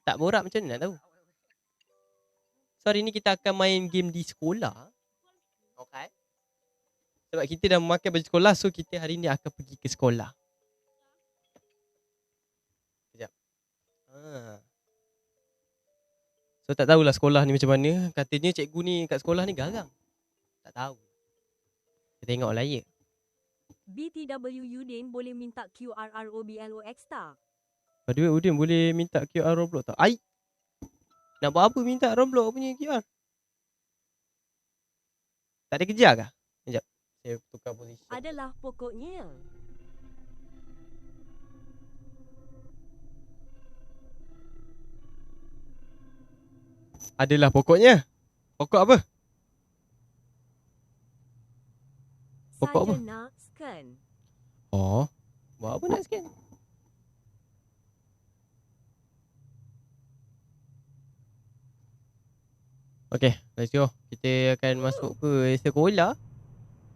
tak borak macam mana nak tahu. So hari ni kita akan main game di sekolah. Okay. Sebab kita dah memakai baju sekolah, so kita hari ni akan pergi ke sekolah. Sekejap. So tak tahulah sekolah ni macam mana. Katanya cikgu ni kat sekolah ni garang. Tak tahu. Kita tengoklah ya. BTW Udin boleh minta QR Roblox tak? By the way, Udin boleh minta QR Roblox tak? Ai! Nak buat apa minta Roblox punya QR? Tak ada kerja kah? Sekejap. Saya tukar posisi. Adalah pokoknya. Adalah pokoknya. Pokok apa? Pokok apa? Saya nak scan. Oh. Buat apa nak scan? Okay, let's go. Kita akan masuk ke sekolah.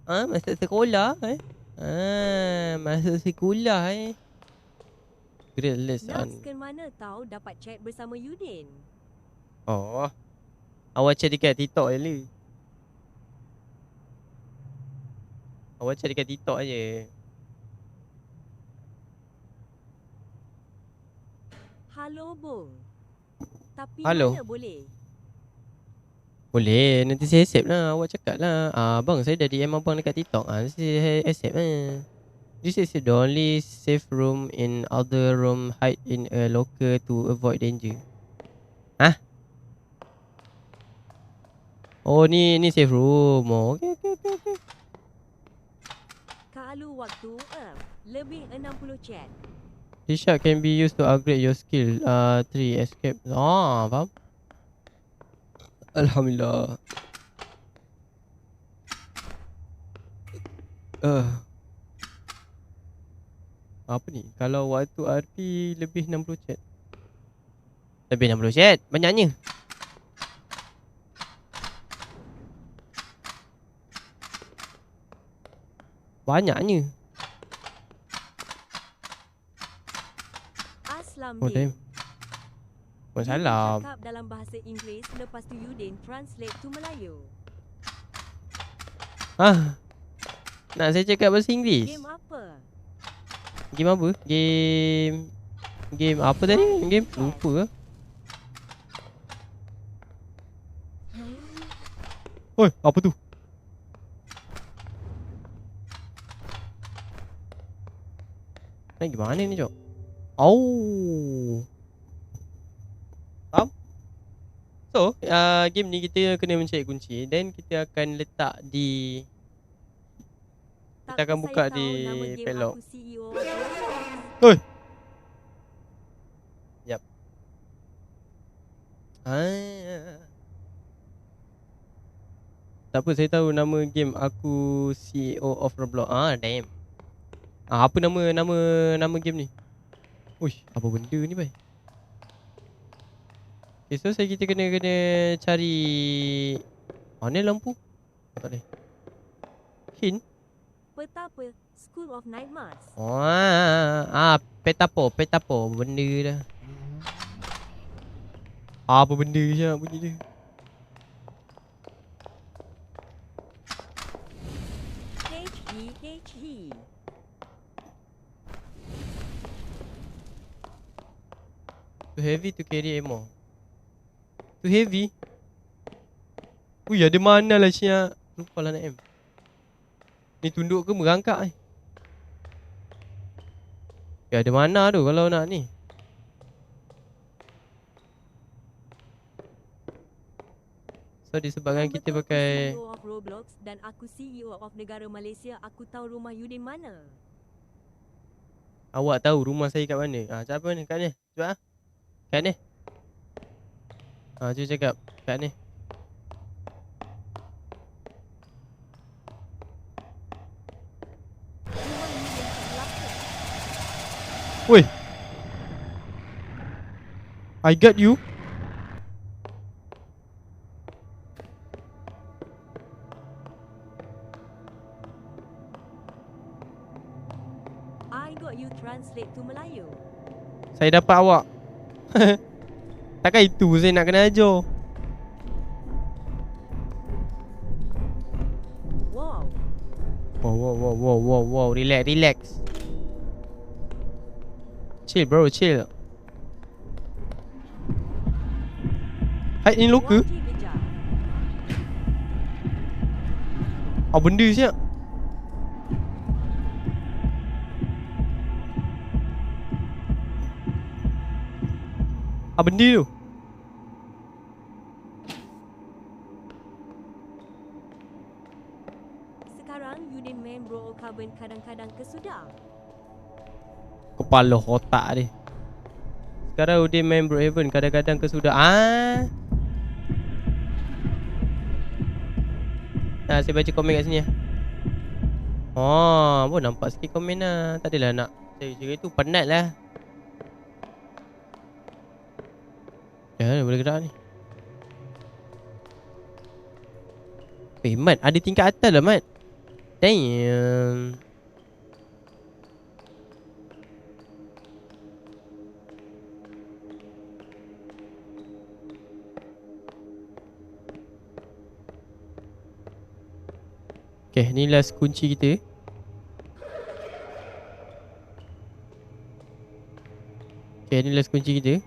Masuk sekolah masuk sekolah Great lesson. Nak scan mana tahu dapat chat bersama Udin. Oh. Awak cari dekat TikTok je. Awak cari dekat TikTok je. Halo Bung. Tapi Halo. mana boleh? Boleh, nanti saya accept lah. Awak cakap lah. Bang, saya dah DM abang dekat TikTok. Saya accept lah. This is the only safe room in other room. Hide in a locker to avoid danger. Hah? Oh, ni safe room. Oh, okay. Kalau waktu lebih 60 chat. This shot can be used to upgrade your skill. 3 escape. Faham? Alhamdulillah. Apa ni? Kalau waktu RP lebih 60 chat. Lebih 60 chat? Banyaknya. Banyaknya. Aslam Oh, damn. Salam. Cakap dalam bahasa Inggeris, lepas tu Udin translate to Melayu. Nak saya cakap bahasa Inggeris? Game apa? Game apa? Game apa tadi? Game lupa ke? Oi, apa tu? Nak gimana ni, Jok? Oh. Faham? So, game ni kita kena mencari kunci. Dan kita akan letak di... Kita akan buka di padlock. Oi! Sekejap. Tak apa, saya tahu nama game aku CEO of Roblox. Damn. Apa nama game ni? Uish, apa benda ni, bhai? Okay, so kita kena cari... Mana lampu? Tak boleh. Hint? Petapa School of Nightmares. Petapo. Benda dah. Apa benda je bunyi dia? He. Too heavy to carry ammo. Too heavy? Ui, ada mana lah siap. Lupa lah nak aim. Ni tunduk ke merangkak ni? Ada mana tu kalau nak ni? So disebabkan kita pakai CEO of Roblox dan aku CEO of negara Malaysia, aku tahu rumah Udin mana. Awak tahu rumah saya kat mana? Siapa ni? Kat ni. Cuba kat ni. Cuba cakap kat ni. Woi. I got you. I got you translate to Melayu. Saya dapat awak. Takkan itu saya nak kena ajar. Wow. Wow. Relax. Chill bro, chill. Hai, ni loka. Wajib kejar. Benda siap. Benda tu. Sekarang Yudin main bro carbon kadang-kadang kesudah. Kepala otak dia. Sekarang dia main Brookhaven kadang-kadang ke sudah. Saya baca komen kat sini lah. Pun nampak sikit komen lah. Tak adalah nak cari tu, penat lah. Boleh gerak ni. Mat, ada tingkat atas lah Mat. Damn. Okay, ni last kunci kita. Okay, ni last kunci kita.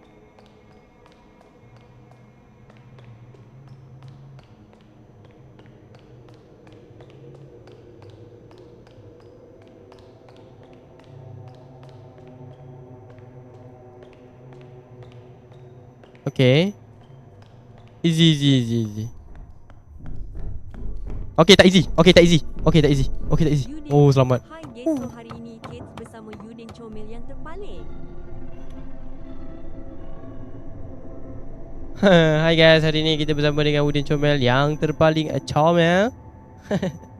Okay. Easy. Okay, tak easy. Oh, selamat. Hai guys, so hari ini kids bersama Yudin Comel yang terpaling. Hai guys, hari ni kita bersama dengan Udin Comel yang terpaling comel.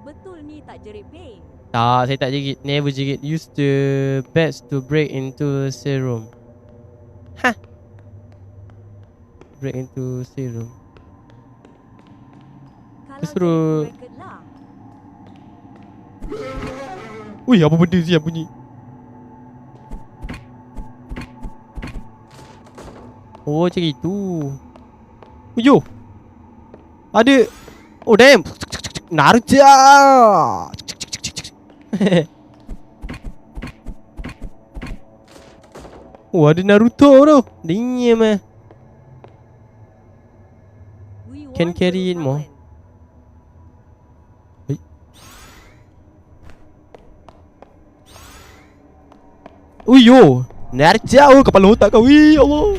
Betul ni tak jerit peng. Tak, saya tak jerit. Never jerit. Use the bats to break into serum. Break into serum. Kalau Suruh- jerit record lah. Ui, apa benda siap bunyi? Oh, macam itu. Uyo. Ada. Oh, damn. Naruto. Oh, ada Naruto tu. Damn eh. We Can want carry it Bro more. Carbon. Uyo. Naruto. Kepala otak kau. Wih, Allah.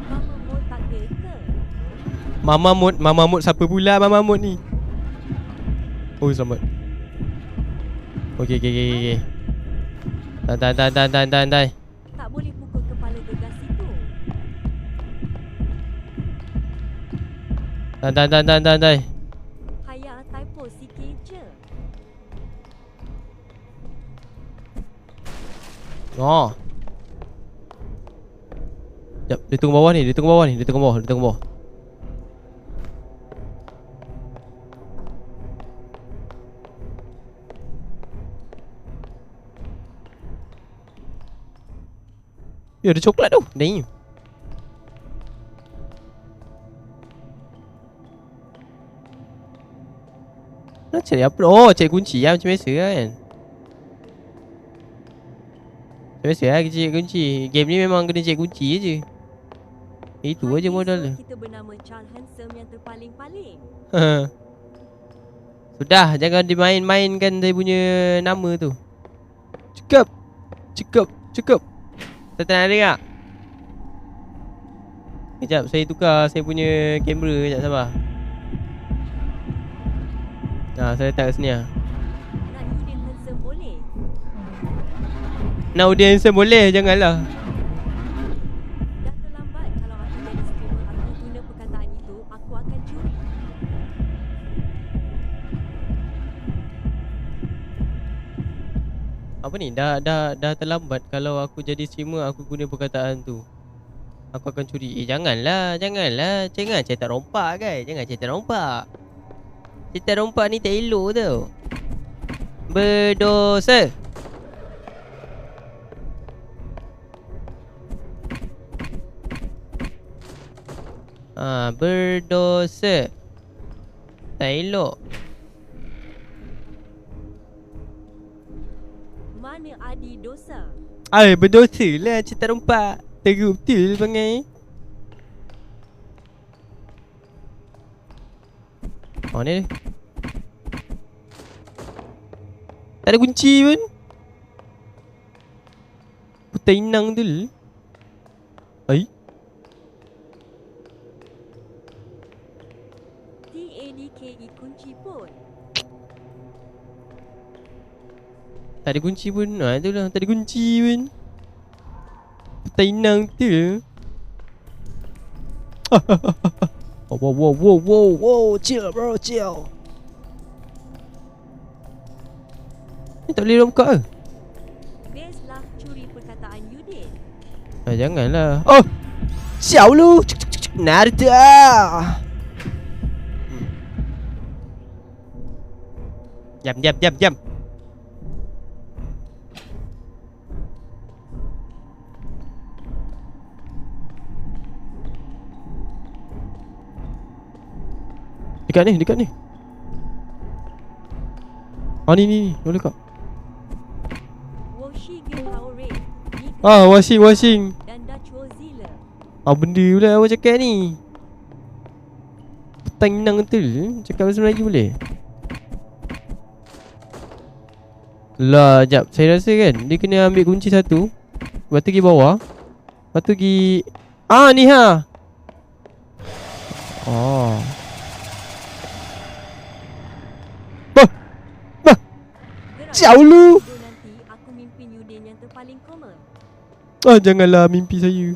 Mama Mo tak kereta. Mama Mut siapa pula Mama Mut ni? Oh, selamat. Okay. Dan. Tak boleh pukul kepala gegas itu. Dan. Haya typo sikit je. Oh. Sekejap, dia tunggu bawah ni. Dia tunggu bawah. Ya, ada coklat tu. Damn. Nak cari apa? Oh, cari kunci lah macam biasa kan. Macam biasa lah cari kunci. Game ni memang kena cari kunci je. Itu Hai aja guys, modal so dia. kita bernama Charles Handsome yang terpaling-paling. Sudah, jangan dimain-mainkan dia punya nama tu. Cukup. Saya tak nak dengar. Sekejap, saya tukar saya punya kamera. Sekejap, sabar. Saya letak kat sini lah. Nak Yudin Handsome boleh? Nak audience boleh, janganlah. Dah terlambat kalau aku jadi streamer aku guna perkataan itu, aku akan curi. Apa ni? Dah terlambat kalau aku jadi streamer aku guna perkataan tu. Aku akan curi. Janganlah. Jangan cetak rompak kan. Jangan cetak rompak. Kita rompak ni tak elok tau. Berdosa. Berdosa. Tak elok. Mana adi dosa? Berdosa lah cerita rompak. Teruk betul bangai. Oh ni. Tak ada kunci pun. Putar inang tu. TADKE kunci pun. Tak ada kunci pun. Itulah tak ada kunci pun. Putar inang tu. Wow, chill bro, chill. Ni tak boleh rompak ke? Best lah curi perkataan Yudin. Janganlah. Siao lu. Naruto. Jam. Dekat ni. Ni. Boleh kak. Woshi Gehaore. Washing. Dan Dachozilla. Benda pula awak cakap ni. Petang inang betul. Cakap bahasa Melayu boleh? Lah, jap. Saya rasa kan dia kena ambil kunci satu. Lepas tu pergi bawah. Lepas tu pergi ni ha. Jauh lu. Nanti aku mimpi Yudin yang terpaling koma. Janganlah mimpi saya.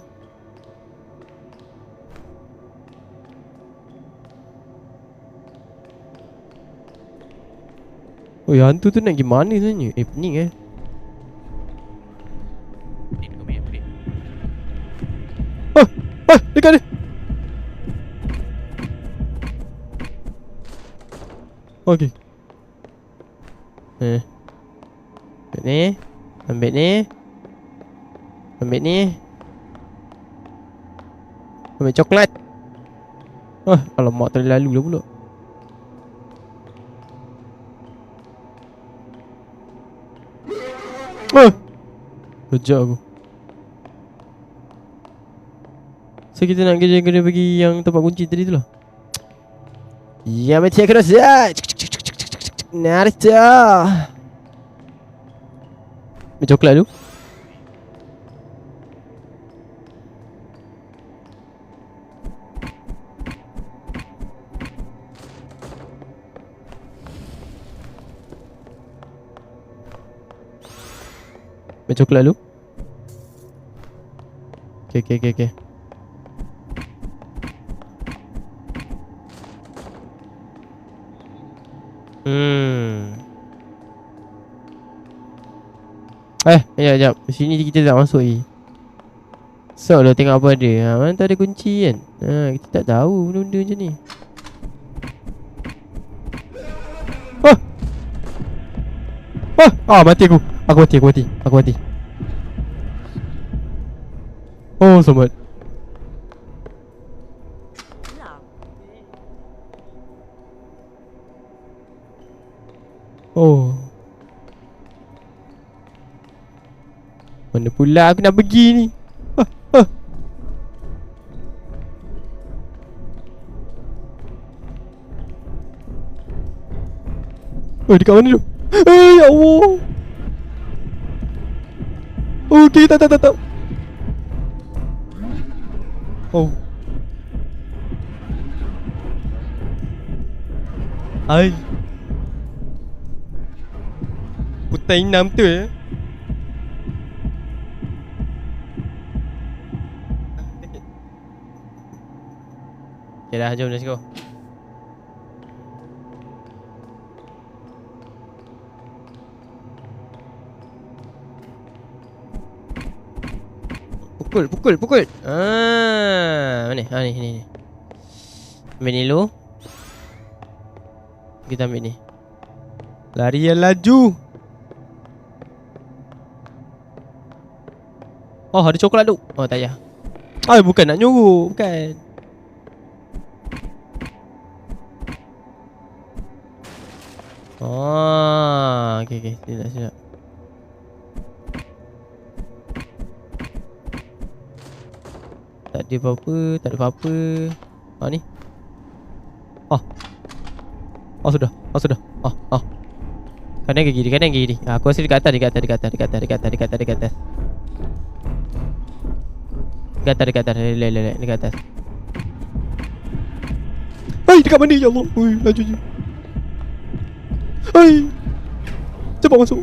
Hantu tu nak pergi mana sebenarnya? Pening dekat dia. Okey. Ambil ni. Ambil coklat. Alamak, terlalu lah pula. Kejap aku. So kita nak kena pergi yang tempat kunci tadi tu lah. Ya, mati aku rasa. Naruto. Ambil coklat tu. Ambil coklat tu. Okay. Sekejap. Sini kita tak masuk lagi. So lah tengok apa ada. Mana tak ada kunci kan. Kita tak tahu benda-benda macam ni. Mati aku. Aku mati. Selamat. Mana pula aku nak pergi ni? Dekat mana tu? Ya Allah. Okay, tak. Putar inam tu Okay dah, jom let's go. Pukul. Mana? Ni. Ambil ni dulu. Kita ambil ni. Lari yang laju. Oh, ada coklat tu. Oh, tak payah. Bukan nak nyuruh. Bukan. Okay. Silap. Tak ada apa-apa. Ni. Sudah. Kanan ke kiri. Aku rasa dekat atas. Dekat atas. Dekat atas. Dekat mana ya Allah? Laju je. Cepat masuk.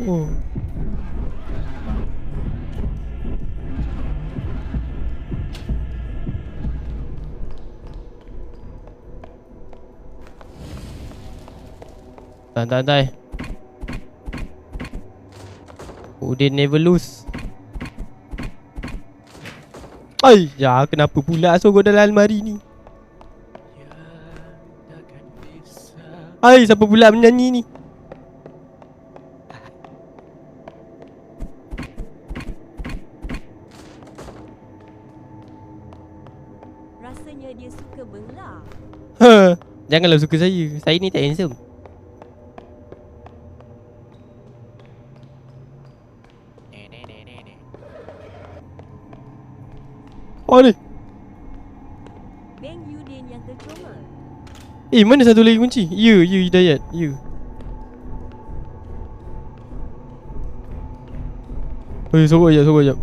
Santai. Udin never lose. Kenapa pula sorok dalam almari ni? Siapa pula menyanyi ni? Rasanya dia suka Bella. Janganlah suka saya. Saya ni tak handsome. Ni. Beng Yudin yang tercomel. Mana satu lagi kunci? Ya Hidayat. Ya. Sorok jap.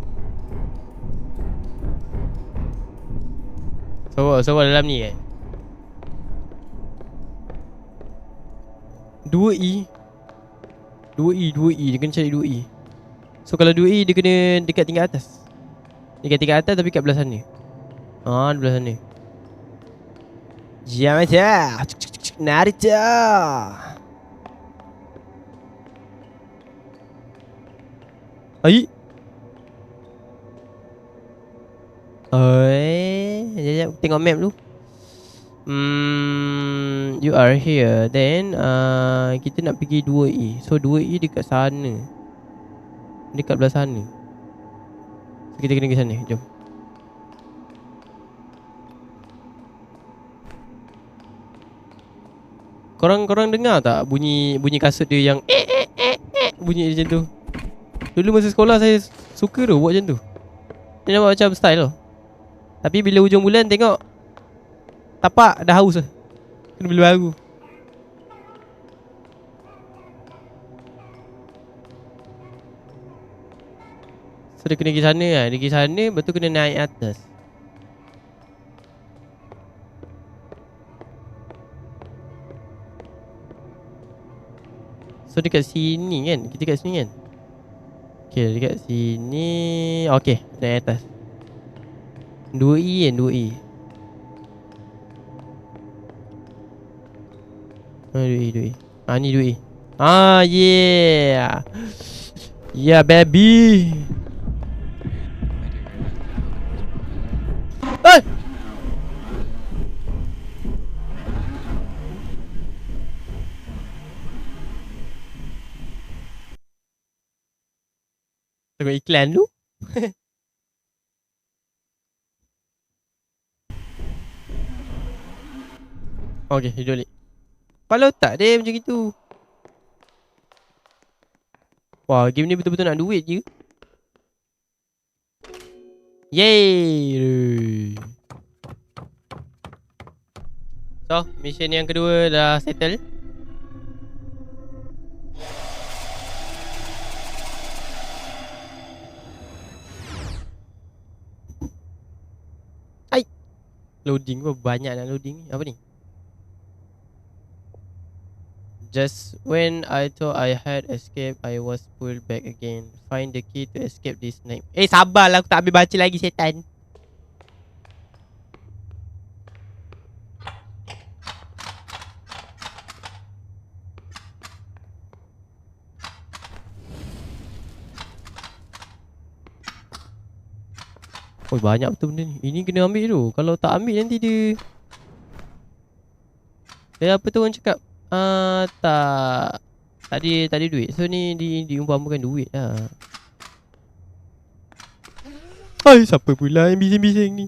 Sorok dalam ni kan. 2E. Dia kena cari 2E. So kalau 2E dia kena dekat tingkat atas. Dekat tingkat atas tapi kat belah sana. Di belah sana. Jam aja. Naruto. Sekejap tengok map dulu. You are here. Then kita nak pergi 2E. So 2E dekat sana. Dekat belah sana. So, kita kena ke sana. Jom. Korang dengar tak bunyi kasut dia yang bunyi macam tu? Dulu masa sekolah saya suka tu buat macam tu. Dia nampak macam style tau. Tapi bila hujung bulan tengok tapak dah haus lah. Kena beli baru. So dia kena pergi sana lah. Dia pergi sana, lepas tu kena naik atas. So dekat sini kan. Kita kat sini kan. Okay, dekat sini. Okay, naik atas. 2E kan, 2E. 2E. Ni 2E. Yeah. Yeah baby. Tengok iklan tu. Okay, hidup balik. Kepala otak dia macam gitu. Wah, game ni betul-betul nak duit je. Yeay. So, mission yang kedua dah settle. Loading pun banyak nak loading. Apa ni? Just when I thought I had escaped, I was pulled back again. Find the key to escape this night. Sabarlah, aku tak habis baca lagi, setan. Oh, banyak betul benda ni. Ini kena ambil tu. Kalau tak ambil nanti dia apa tu orang cakap? Tak. Tak ada duit. So ni diumpamakan duit lah. Hai, siapa pula yang bising-bising ni?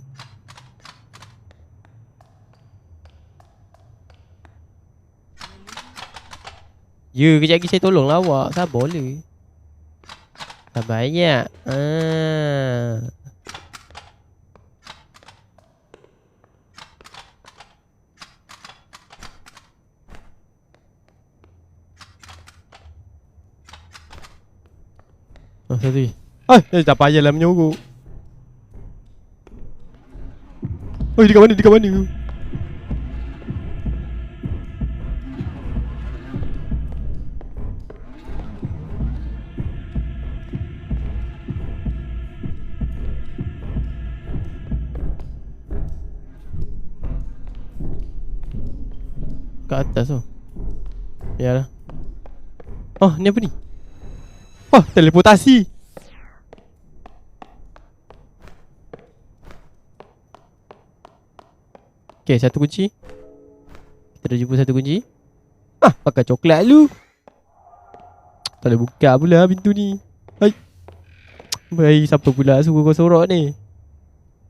Ya, kejap lagi saya tolonglah awak. Sabar le. Sabar ya. Oh, satu lagi. Tak payahlah menyorok. Oh, dekat mana? Dekat mana? Kat atas tu. Yalah. Oh, ni apa ni? Oh, teleportasi. Okay, satu kunci. Kita dah jumpa satu kunci. Pakai coklat lu. Tak boleh buka pula pintu ni. Hai. Baik, siapa pula suruh kau sorok ni?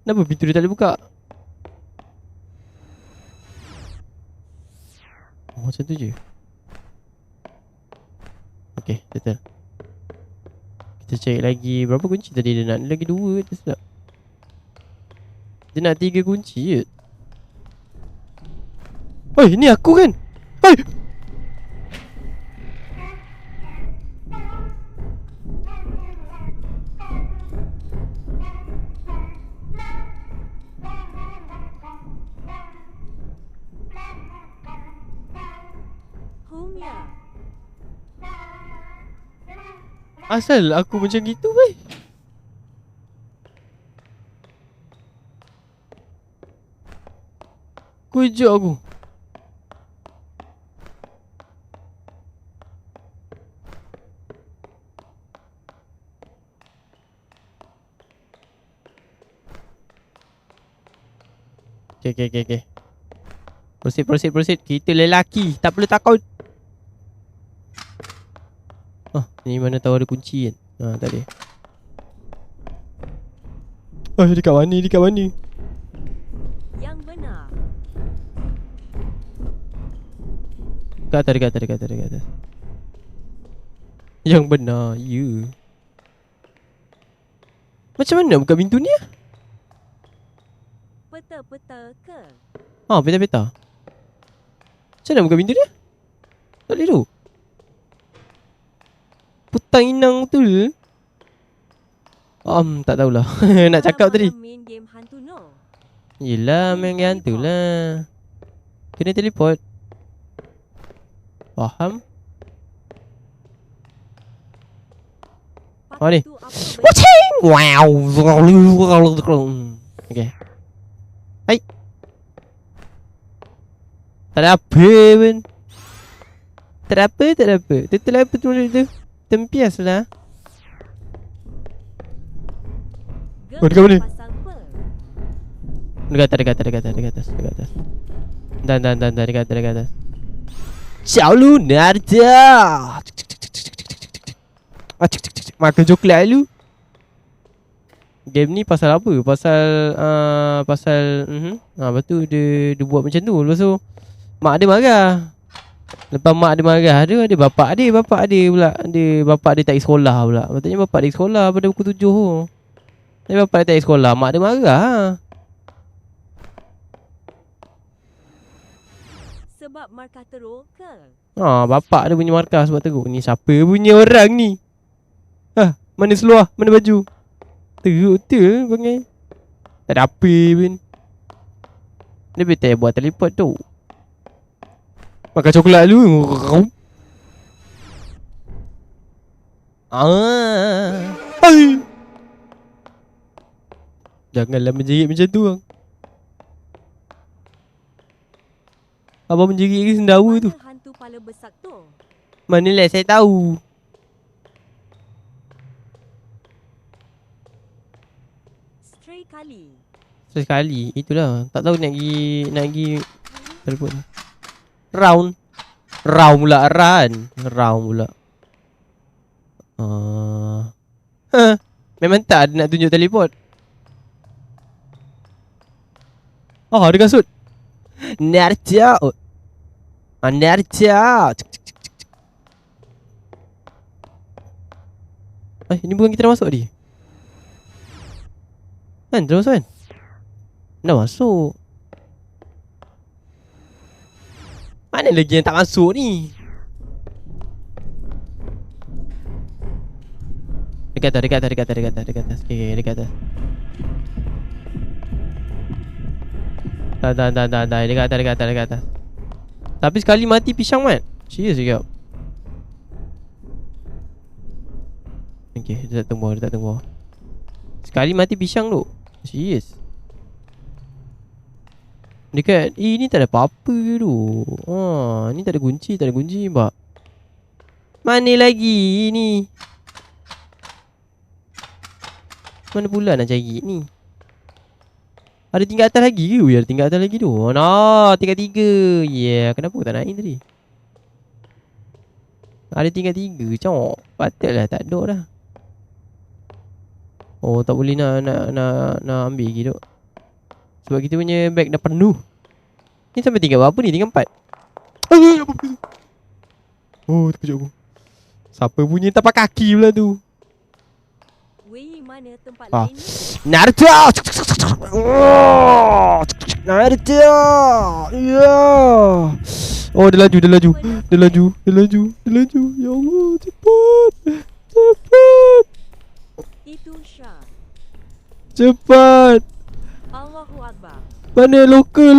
Kenapa pintu dia tak boleh buka? Oh, macam tu je. Okay, settle. Kita cari lagi. Berapa kunci tadi dia nak? Lagi 2 tu silap. Dia nak 3 kunci je. Oi, ni aku kan? Hai. Humya. Asal aku macam gitu weh? Kejap aku. Okay. Proceed. Kita lelaki, tak perlu takut. Ni mana tahu ada kunci kan? Tak ada. Dekat mana? Yang benar. Dekat atas. Yang benar, ya. Macam mana buka pintu ni? Peta-peta ke? Peta-peta. Macam mana buka pintu dia? Tak boleh tu. Putang inang tu le. Tak tahulah. Nak cakap tadi. Main game hantu no. Yelah, main game hantu lah. Kena teleport. Faham? Ni. Tu apa benda? Wacing! Wow. Okay. Hai. Tak ada apa pun. Tak ada apa. Tutup apa tu? Tempias lah. Dekat mana? Pasang pe. Dekat atas. Dan dekat atas. Ciao Lunarda. Makan coklat lu. Game ni pasal apa? Lepas tu dia buat macam tu. Lepas tu mak dia marah. Lepas mak dia marah tu ada bapak dia pula. Bapak dia tak pergi sekolah pula. Patutnya bapak dia pergi sekolah pada pukul 7 tu. Tapi bapak dia tak pergi sekolah, mak dia marah. Sebab markah teruk ke? Bapak dia punya markah sebab teruk. Ni siapa punya orang ni? Mana seluar? Mana baju? Teruk betul panggil. Tak ada apa pun. Dia betul buat teleport tu. Makan coklat dulu. Hai. Janganlah menjerit macam tu bang. Abang menjerit ke sendawa tu? Mana hantu kepala besar tu? Manalah saya tahu. Stray kali. Sekali. Itulah. Tak tahu nak pergi telepon. Round. Round pula run. Round pula. Memang tak ada nak tunjuk teleport. Oh, ada kasut. Naruto. Naruto. Ini bukan kita dah masuk tadi. Kan, dah masuk kan? Dah masuk. Mana lagi yang tak masuk ni? Dekat atas. Okay, dekat atas. Dah. Dekat atas. Tapi sekali mati pisang mat. Serius cakap. Okay, dia tak tunggu. Sekali mati pisang tu. Serius. Dekat ni tak ada apa-apa tu. Ni tak ada kunci mbak. Mana lagi ni? Mana pula nak cari ni? Ada tingkat atas lagi ke? Ada tingkat atas lagi tu. Tingkat 3. Yeah, kenapa aku tak naik tadi? Ada tingkat 3. Cok. Patutlah tak ada dah. Oh, tak boleh nak ambil lagi tu. Sebab kita punya bag dah penuh. Ni sampai tingkat berapa ni? Tingkat 4. Apa tu? Oh, terkejut aku. Siapa punya tapak kaki pula tu? Wei, mana tempat lain ni? Naruto! Naruto! Yeah! Oh, dia laju. Ya Allah, cepat. Itu Syah. Cepat. Allahu Akbar. Mana loker?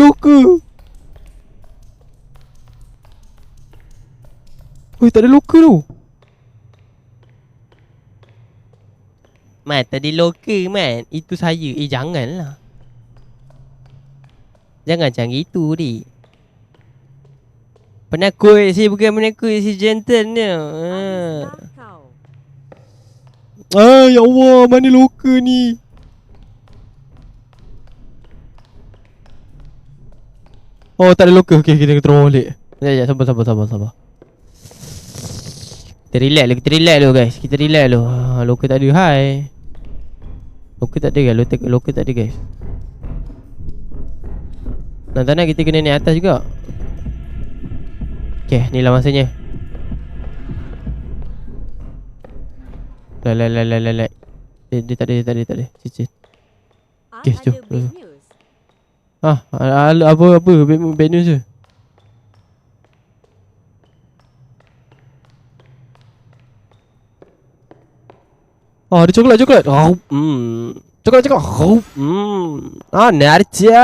Oi, tak ada loker tu. Mat, tadi loker man. Itu saya. Janganlah. Jangan macam itu ni. Penakut. Saya bukan penakut. Saya gentle ni. Habislah kau. Ya Allah. Mana loker ni? Oh, tak ada loker. Okay, kita terus balik. Sekejap, sabar. Kita relax dulu guys. Loker tak ada. Hai. Loker tak ada guys. Nak kita kena naik atas juga. Okay, ni lah masanya. Lai. Dia tak ada. Cicit. Okay, jom. Ada bad news. Apa bad news je. Ada coklat. Coklat. Naruto.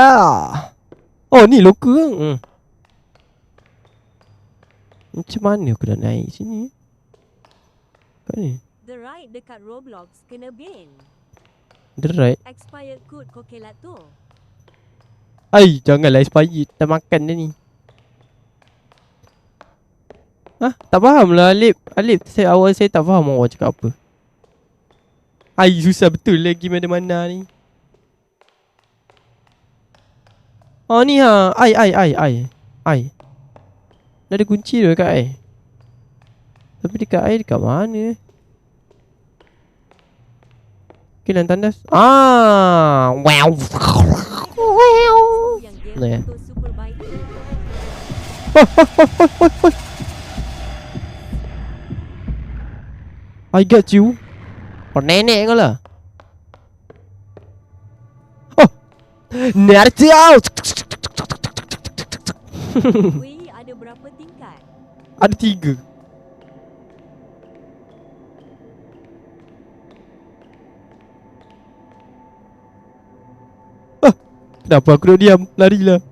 Ni loker. Macam mana aku dah naik sini? Kat ni. The ride dekat Roblox kena ban. The right. Expired code kokelat tu. Janganlah expired. Dah makan dah ni. Tak faham lah Alip. Awal saya tak faham awak cakap apa. Susah betul lagi mana-mana ni. Ni Ai. Dah ada kunci tu dekat air. Tapi dekat air dekat mana? Okay, dalam tandas. Wow. Yang dia Nah. foto super baik. I got you. Nenek kau lah. Naruto. Wei, ada berapa tingkat? Ada 3. Kenapa aku dah diam? Larilah.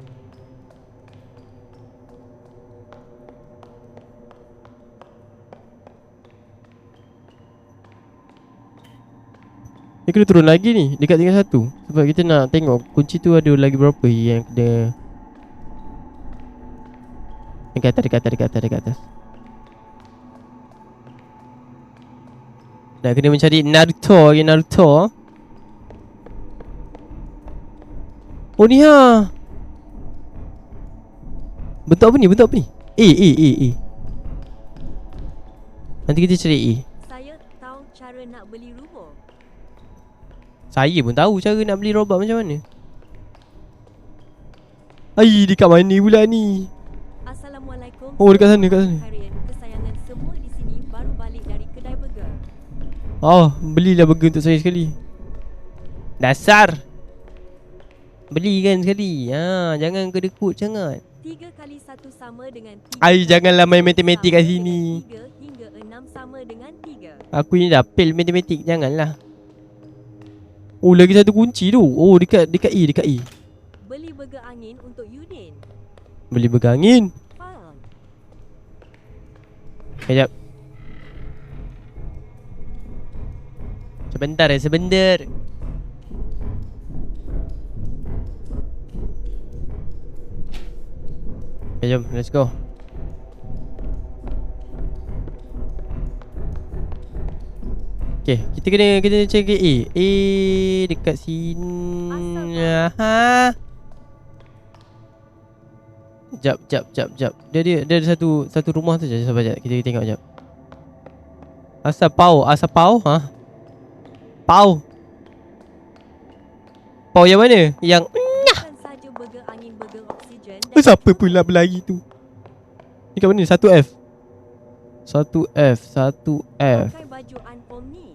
Ni kena turun lagi ni. Dekat tingkat 1. Sebab kita nak tengok kunci tu ada lagi berapa yang kena. Dekat atas. Nak kena mencari Naruto. Oh ni ha. Bentuk apa ni? E. Nanti kita cari E. Saya tahu cara nak beli rumah. Saya pun tahu cara nak beli robot macam mana. Ai, dekat mana pula ni? Assalamualaikum. Oh, dekat sana, dekat sana. Harian kesayangan semua di sini baru balik dari kedai burger. Oh, belilah burger untuk saya sekali. Dasar. Beli kan sekali. Jangan kedekut sangat. 3 kali 1 sama dengan 3. Ai, janganlah main matematik kat sini. 3 hingga 6 sama dengan 3. Aku ni dah fail matematik, janganlah. Oh, lagi satu kunci tu. Oh, dekat E. Beli burger angin untuk Yudin. Beli burger angin. Faham? Sekejap. Sebentar. Okay, jom, let's go. Okay, kita kena cari A. A dekat sini. Jap. Dia ada satu rumah tu je. Sabar jap. Kita tengok jap. Asal pau? Ha? Pau yang mana? Yang Bukan saja burger angin, burger oksigen. siapa pula berlari tu? Ni kat mana? 1F. Pakai baju Anpom ni.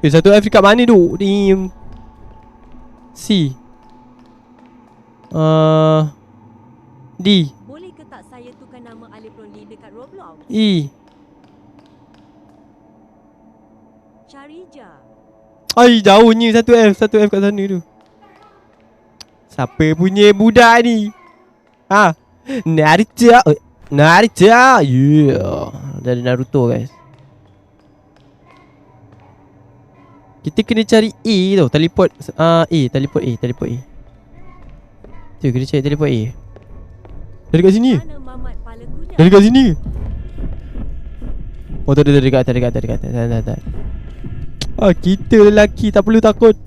Satu F dekat mana tu? Ni C. D. Boleh ke tak saya tukar nama Alif Ronli dekat Roblox? E. Charija. Ai, jauhnya satu F kat sana tu. Siapa punya budak ni? Naruto. Yeah. Dari Naruto, guys. Kita kena cari A tau. Teleport teleport A. Tu, kena cari teleport A. Dari kat sini. Mana Mamat Pala Kuda? Dari kat sini. Oh, tu dekat atas. Kita lelaki tak perlu takut.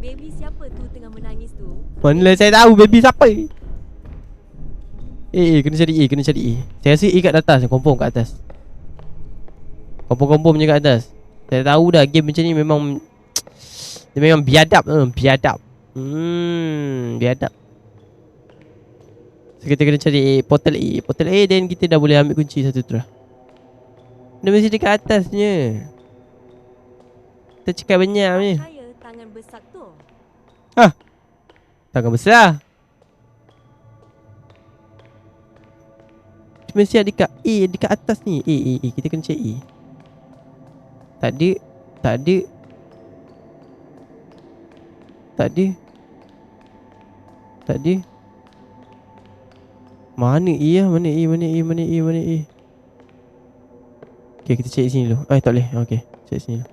Baby siapa tu tengah menangis tu? Manalah saya tahu baby siapa. Kena cari A. Saya rasa A kat atas. Confirm kat atas. Confirm je kat atas. Saya tahu dah game macam ni memang dia memang biadab. Biadab. So kita kena cari portal A dan kita dah boleh ambil kunci satu terus. Dia mesti dekat atasnya. Kita cakap banyak ni. Saya tangan besar tu. Tangan besar. Mesti ada dekat A, dekat atas ni. A. Kita kena cari A. Tak ada. Mana A lah? Mana A? Okay, kita cari sini dulu. Tak boleh. Okay, cari sini dulu.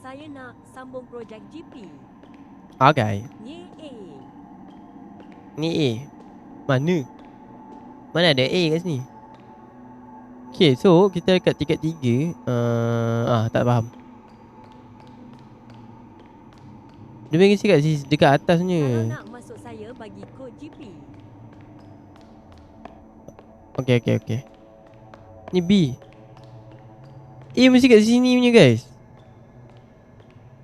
Saya nak sambung projek GP. Okay. Ni A. Mana ada A kat sini? Okay, so kita dekat tingkat 3. Tak faham. Dia memang kat sini, dekat Kalau atasnya. nak masuk saya bagi kod GP. Okay. Ni B. A mesti kat sini punya, guys.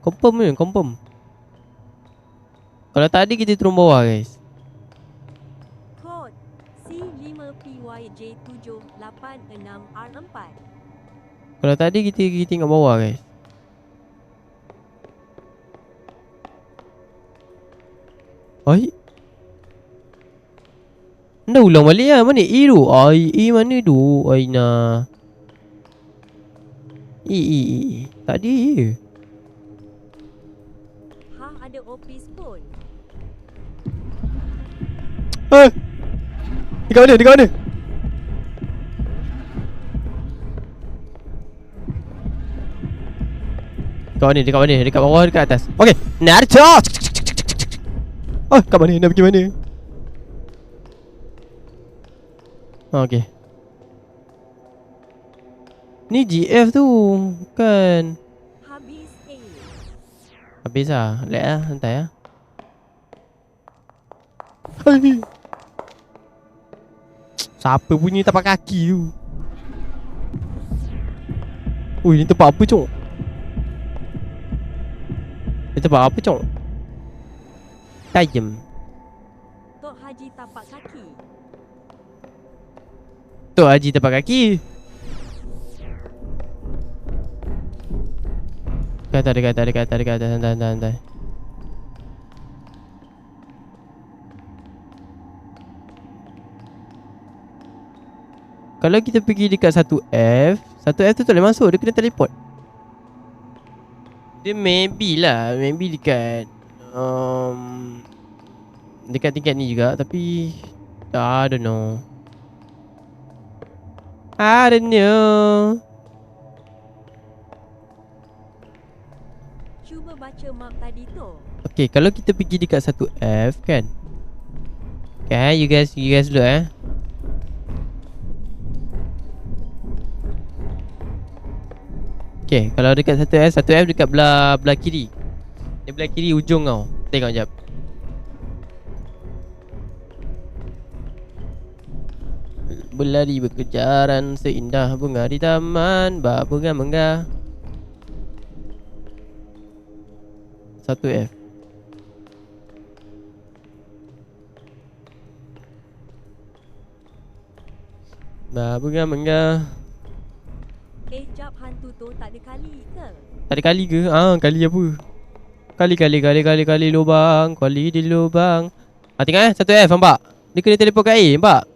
Confirm. Kalau tadi kita turun bawah, guys. Kod C5PYJ786R4. Kalau tadi kita tengok bawah, guys. Anda ulang balik lah. Mana A tu? A mana tu? Aina. E. Tadi je. Ada office pun. Dekat mana? Dekat mana? Dekat bawah, dekat atas. Okay, Naruto. Kat mana? Nak pergi mana? Okay. Ni GF tu. Kan. Habis A. Habis lah. Lag lah. Santai lah. Hai. Siapa punya tapak kaki tu? Ui, ni tempat apa cok? Ni tempat apa cok? Tajam. Tok Haji tapak kaki. Tok Haji tapak kaki. Dekat atas. Santai. Kalau kita pergi dekat 1F tu tak boleh masuk. Dia kena teleport. Dia maybe dekat dekat tingkat ni juga. Tapi I don't know. Cuba baca map tadi tu. Okay, kalau kita pergi dekat 1F kan. Okay, you guys look Okay, kalau dekat 1F dekat belah kiri. Dia belah kiri ujung kau. Tengok jap. Berlari berkejaran seindah bunga di taman, bak bunga menggah. 1F. Bak bunga menggah. Jap hantu tu tak ada kali ke? Tak ada kali ke? Kali apa? Kali lubang. Kali di lubang. Tengok 1F nampak? Dia kena teleport kat air nampak?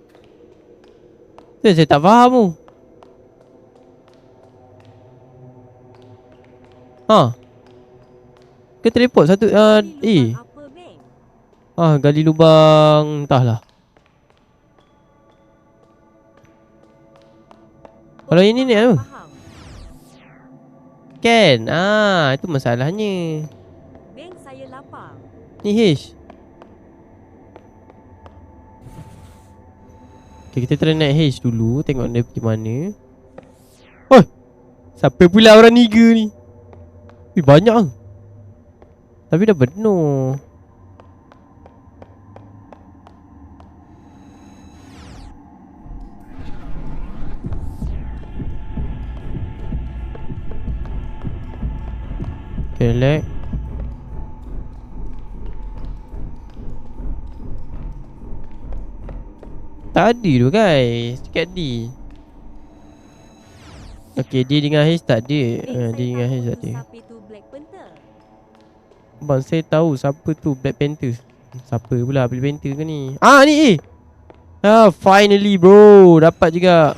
Tu saya tak faham tu. Kena teleport satu Gali lubang apa, Beng? gali lubang. Entahlah. Kalau ini ni tu Faham. kan? Itu masalahnya. Beng, saya lapar. Ni H. Okay, kita try naik H dulu. Tengok dia pergi mana. Oh, siapa pula orang niga ni? Banyak lah. Tapi dah penuh. Okay, lag. Tadi tu guys. Dekat D. Okay, D dengan H tak ada. D dengan H tak ada. Siapa tu Black Panther? Abang saya tahu siapa tu Black Panther. Siapa pula Black Panther ke ni? Ni finally bro. Dapat juga.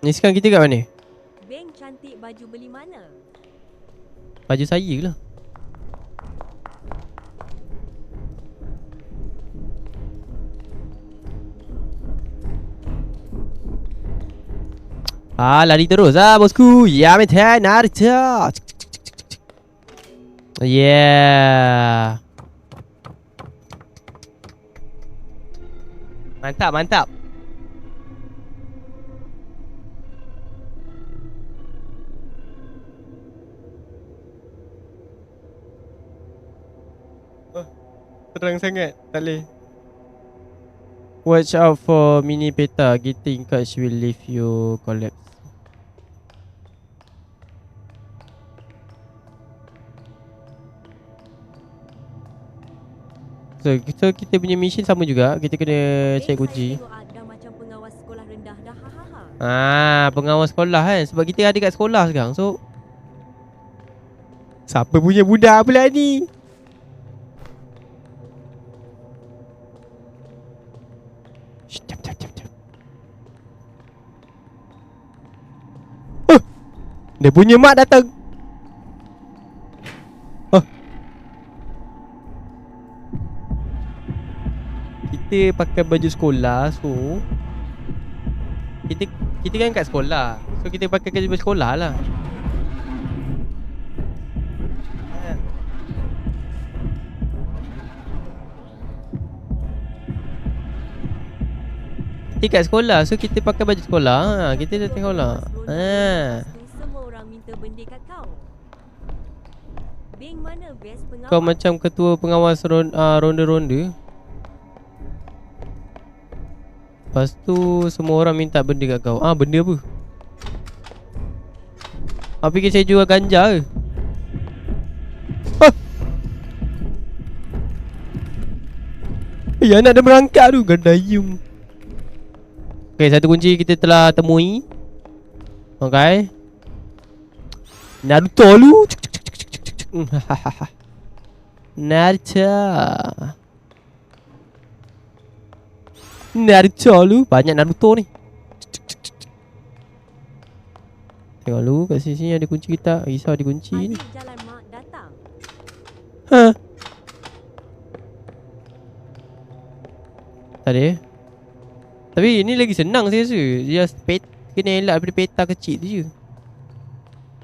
Ni sekarang kita kat mana? Beng, cantik baju beli mana? Baju saya lah. Lari terus bosku. Ya meten Naruto. Yeah. Mantap. Terang sangat. Tak boleh. Watch out for mini beta. Getting catch will leave you collapse. So kita punya mission sama juga. Kita kena check uji. Dah macam pengawas sekolah rendah dah. Ha. Pengawas sekolah kan. Sebab kita ada kat sekolah sekarang. So siapa punya budak pula ni? Jap. Dia punya mak datang. Kita pakai baju sekolah. So kita kan kat sekolah. So kita pakai baju sekolah lah. Tiket sekolah. So kita pakai baju sekolah. Kita datang sekolah. Lepas tu semua orang minta benda kat kau. Beng mana best pengawal? Kau macam ketua pengawas ronda-ronda. Lepas tu semua orang minta benda kat kau. Benda apa? Fikir saya jual ganja ke? Anak dah berangkat tu. Gandayum. Okay, satu kunci kita telah temui. Okay. Naruto lu. Naruto lu. Banyak Naruto ni. Tengok lu kat sini ada kunci kita. Risau ada kunci ni. Adik jalan mak datang. Tak ada. Tapi ni lagi senang saya rasa. Just kena elak daripada peta kecil tu je.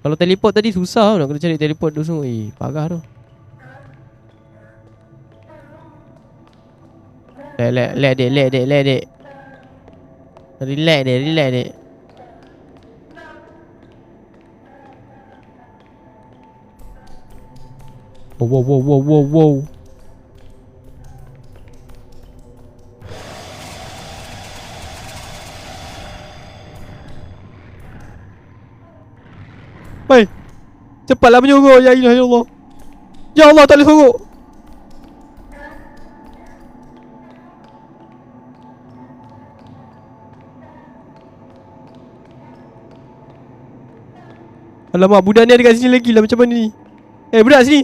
Kalau teleport tadi susah nak kena cari teleport tu semua. Parah tu. Relax dek. Relax dek. Wow. Baik. Cepatlah menyuruh. Ya Allah. Ya Allah, tak boleh suruh. Alamak, budak ni ada kat sini lagi lah. Macam mana ni? Budak sini.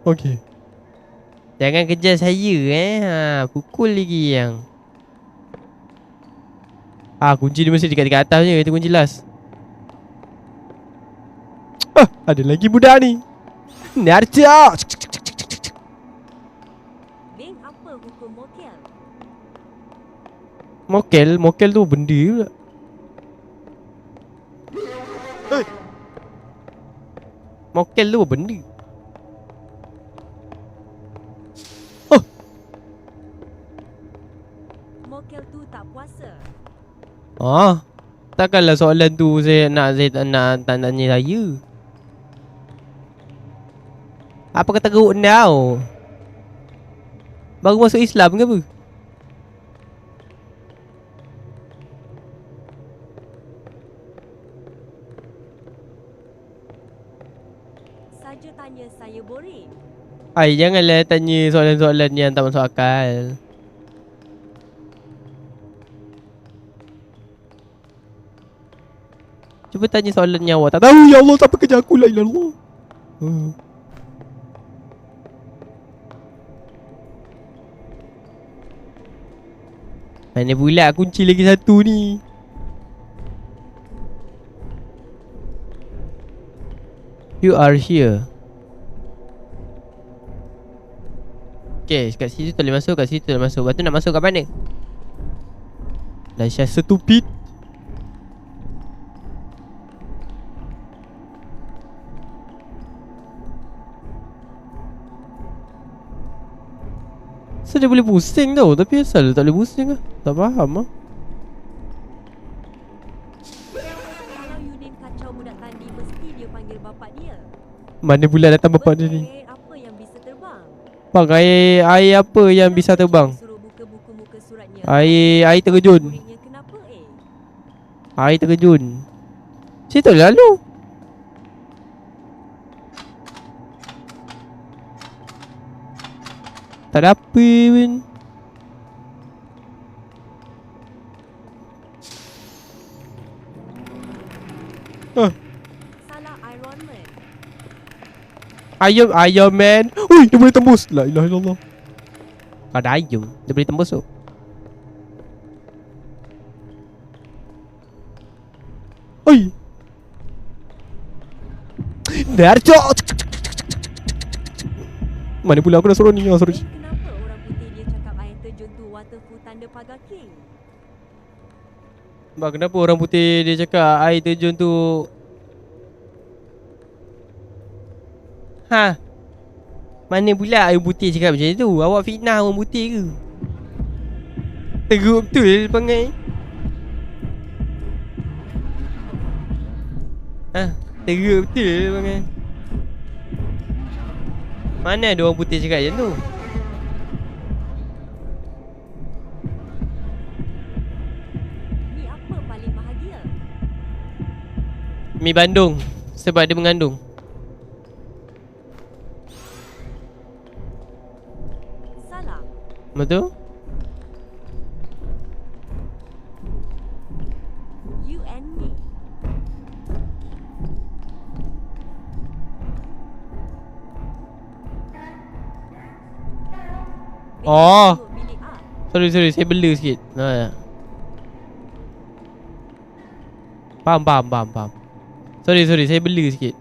Okey. Jangan kejar saya pukul lagi yang. Kunci dia mesti dekat atas je. Itu kunci last. Ada lagi budak ni. Naruto. Beng apa hukum mokel? Mokel tu benda pula. Mokel tu benda. Mokel tu tak puasa. Takkanlah soalan tu saya tak nak tanya saya. Apa kata geruk now? Baru masuk Islam ke apa? Saja tanya saya boring. Janganlah tanya soalan-soalan yang tak masuk akal. Cuba tanya soalan yang awak tak tahu. Ya Allah, siapa kerja aku? La ilallah. Mana pula kunci lagi satu ni? You are here. Okay, kat situ tak boleh masuk. Kat situ tak boleh masuk. Lepas tu nak masuk kat mana? Lasha stupid. So dia boleh pusing tau. Tapi asal tak boleh pusing lah. Tak faham lah. Kalau Yudin kacau budak tadi, mesti dia panggil bapak dia. Mana pula datang bapak dia ni? Air apa yang bisa terbang? Bang, air apa yang bisa terbang? Suruh buka buku muka suratnya. Air terjun. Muridnya kenapa Air terjun. Situ lalu. Tak ada apa pun. Salah Iron Man. Iron Man. Ui, dia boleh tembus. La ilaha illallah. Ada ayam. Dia boleh tembus tu. Ui. Naruto. Mana pula aku dah suruh ni. Suruh. Kenapa orang putih dia cakap air terjun tu waterfall tanda pagar king? Bang, kenapa orang putih dia cakap air terjun tu? Mana pula orang putih cakap macam tu? Awak fitnah orang putih ke? Teruk betul pangai. Teruk betul pangai. Mana ada orang putih cakap macam tu? Mi apa paling bahagia? Mi Bandung. Sebab dia mengandung. Salah. Betul? You and me. Oh. Tengok bilik A. Sorry, saya bela sikit. Faham. Sorry, saya bela sikit.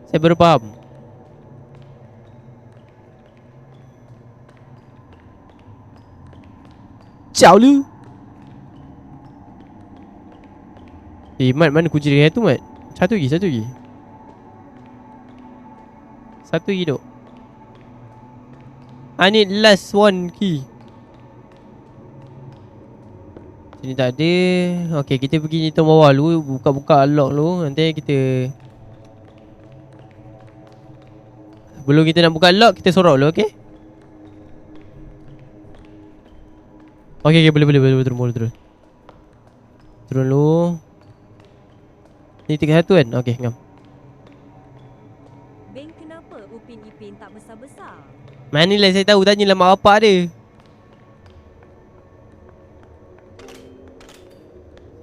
Saya baru faham. Ciao lu. Mat, mana kunci dia tu, Mat? Satu lagi. Satu lagi duk. I need last one key. Sini tak ada. Okay, kita pergi ni bawah dulu. Buka-buka lock dulu. Nanti kita, belum kita nak buka lock, kita sorok dulu, okay? Okay, boleh turun. Turun dulu. Ni 31 kan? Okay, ngam. Beng, kenapa Upin Ipin tak besar-besar? Manalah saya tahu, tanyalah mak bapak dia.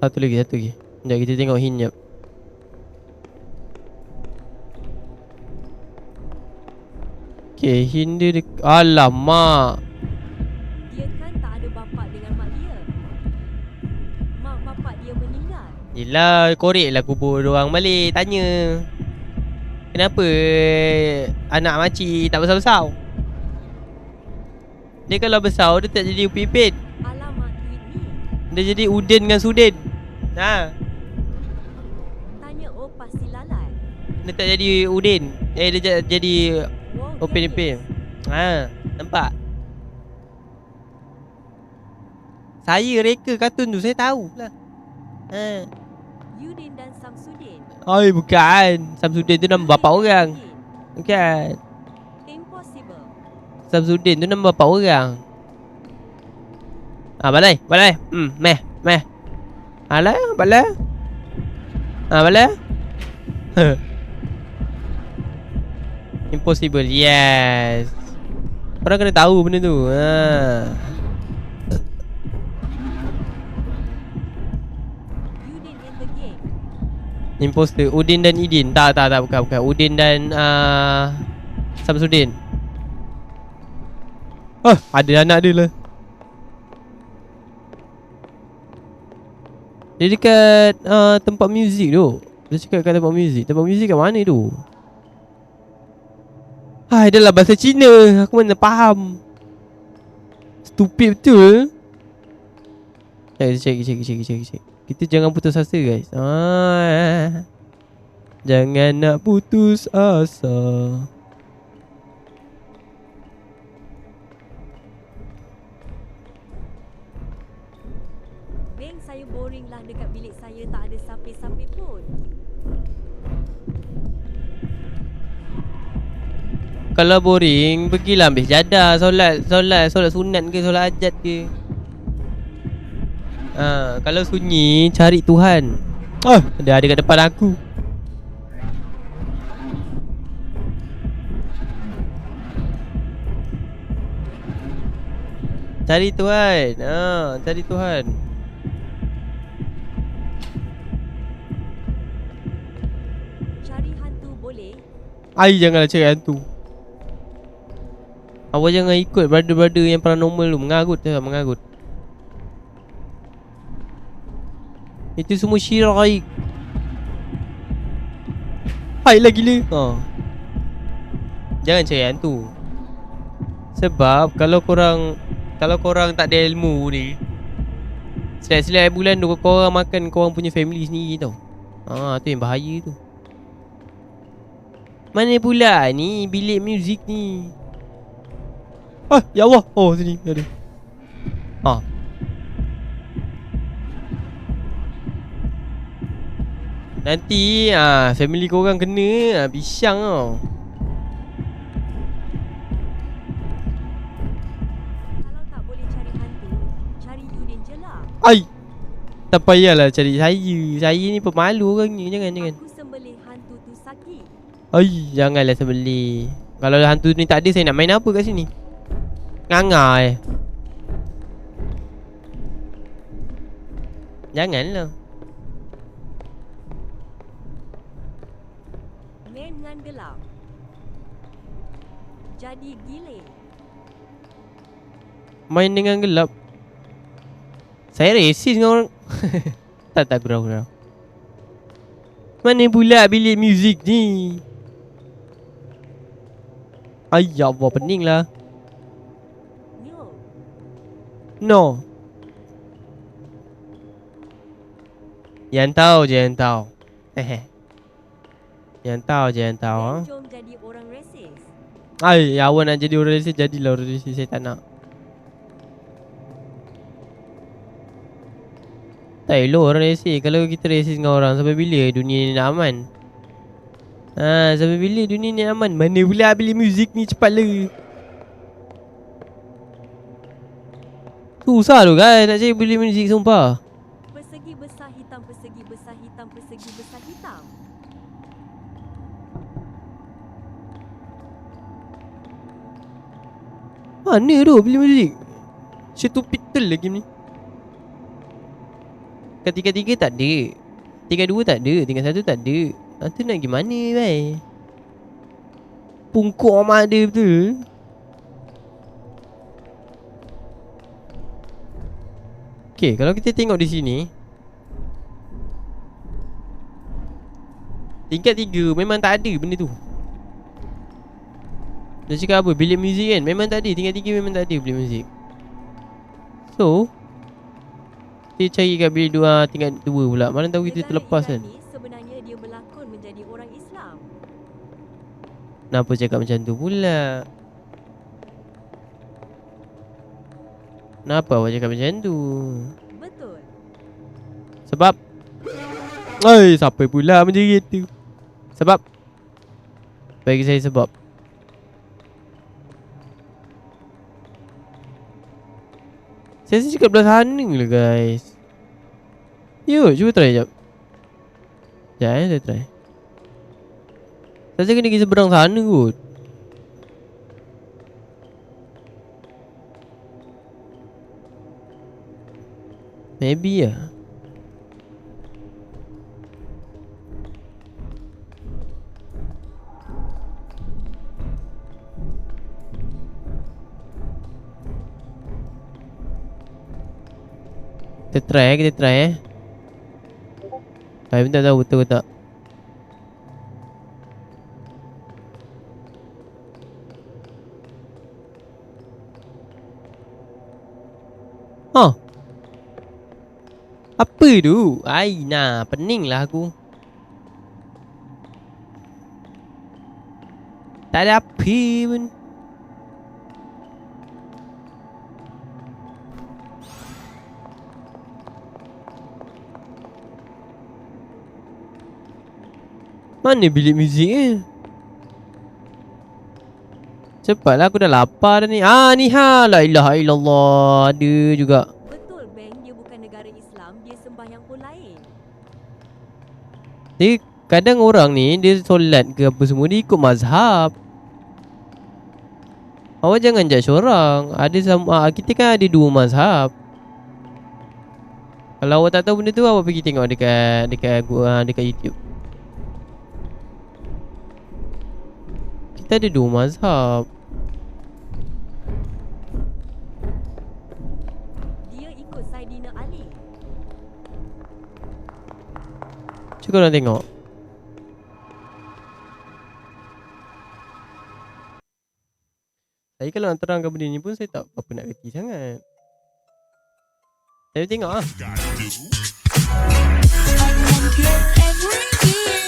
Satu lagi. Sekejap kita tengok hint jap. Okay, hint dia alamak. Dia kan tak ada bapa dengan mak dia. Mak bapak dia meninggal. Yelah, korek lah kubur orang balik. Tanya, kenapa anak makcik tak besar-besar? Dia kalau besar, dia tak jadi Upin Ipin. Alamak duit ni. Dia jadi Udin dengan Sudin. Tanya Opas si Lalai. Dia tak jadi Udin. Dia jadi Wow, Upin Dennis. Ipin. Nampak? Saya reka kartun tu, saya tahu lah. Yudin dan Samsudin. Bukan. Samsudin tu nama bapak orang. Bukan. Impossible. Samsudin tu nama bapak orang. Balai. Meh. Balai. Balai. Impossible. Yes. Korang kena tahu benda tu. Yudin in the game. Imposter. Udin dan Idin. Tak, bukan. Udin dan Samsudin. Ada anak dia lah. Dia dekat tempat muzik tu. Dia cakap kat tempat muzik. Tempat muzik kat mana tu? Dah lah bahasa Cina. Aku mana faham. Stupid betul. Check. Kita jangan putus asa, guys. Jangan nak putus asa. Beng, saya boring lah dekat bilik saya, tak ada siapa-siapa pun. Kalau boring, pergilah ambil jadah. Solat sunat ke, solat hajat ke. Kalau sunyi, cari Tuhan. Dia ada kat depan aku. Cari Tuhan. Cari Tuhan. Cari hantu boleh? Janganlah cari hantu. Awak jangan ikut brother-brother yang paranormal tu. Mengarut. Itu semua syirik. Lah gila. Jangan cari hantu. Sebab kalau korang tak ada ilmu ni, selai-selai bulan tu korang makan korang punya family sendiri tau. Tu yang bahaya tu. Mana pula ni bilik muzik ni? Ya Allah. Oh, sini ada. Nanti family korang kena bisang tau. Kalau tak boleh cari hantu, cari Yudin je lah. Tak payahlah cari saya. Saya ni pemalu orangnya. Jangan. Aku sembelih hantu tu sakit. Janganlah sembelih. Kalau hantu ni tak ada, saya nak main apa kat sini? Ngangai. Janganlah. Main dengan gelap. Jadi giling. Main dengan gelap. Saya resis dengan orang. Tak gurau. Mana pula bilik muzik ni? Ya Allah, pening lah. No. Yang tahu je yang tahu. Yang tahu je yang tahu. Jom jadi orang resis. Awak nak jadi orang resis, jadilah orang resis. Saya tak nak. Tak elok orang resis. Kalau kita resis dengan orang, sampai bila dunia ni nak aman? Sampai bila dunia ni aman? Mana pula bilik muzik ni, cepatlah. Susah tu kan nak cari bilik muzik, sumpah. Persegi besar hitam, persegi besar hitam, persegi besar hitam. Mana tu bilik muzik? Stupid lah game ni. Tiga-tiga tak ada. 3-2 tak ada. 3-1 tak ada. Tu nak gimana bai? Pungkuk amat ada betul. Okay, kalau kita tengok di sini, tingkat 3 memang tak ada benda tu. Dia cakap apa? Bilik muzik kan? Memang tak ada. Tingkat 3 memang tak ada bilik muzik. So kita cari kat bilik 2, tingkat 2 pula. Mana tahu kita terlepas kan. Sebenarnya dia berlakon menjadi orang Islam. Kenapa cakap macam tu pula? Kenapa awak cakap macam tu? Betul. Sebab siapa pula menjerit tu? Sebab bagi saya sebab saya cakap belah sana lah guys. Yuk, cuba try sekejap. Sekejap saya try. Saya kena pergi seberang sana kot. Maybe lah. Kita try. Saya pun tak tahu betul ke tak. Apa tu? Pening lah aku. Tak ada api pun. Mana bilik muzik ni? Cepatlah, aku dah lapar dah ni. Ni la ilaha illallah. Ada juga. Betul bang, dia bukan negara Islam, dia sembahyang pun lain. Jadi kadang orang ni dia solat ke apa semua, dia ikut mazhab. Awak jangan judge orang. Kita kan ada 2 mazhab. Kalau awak tak tahu benda tu, awak pergi tengok dekat YouTube. Kita ada 2 mazhab. Dia ikut Saidina Ali. Cuba korang tengok. Saya kalau nak terangkan benda ni pun saya tak apa nak reti sangat. Saya tengok and you're every day.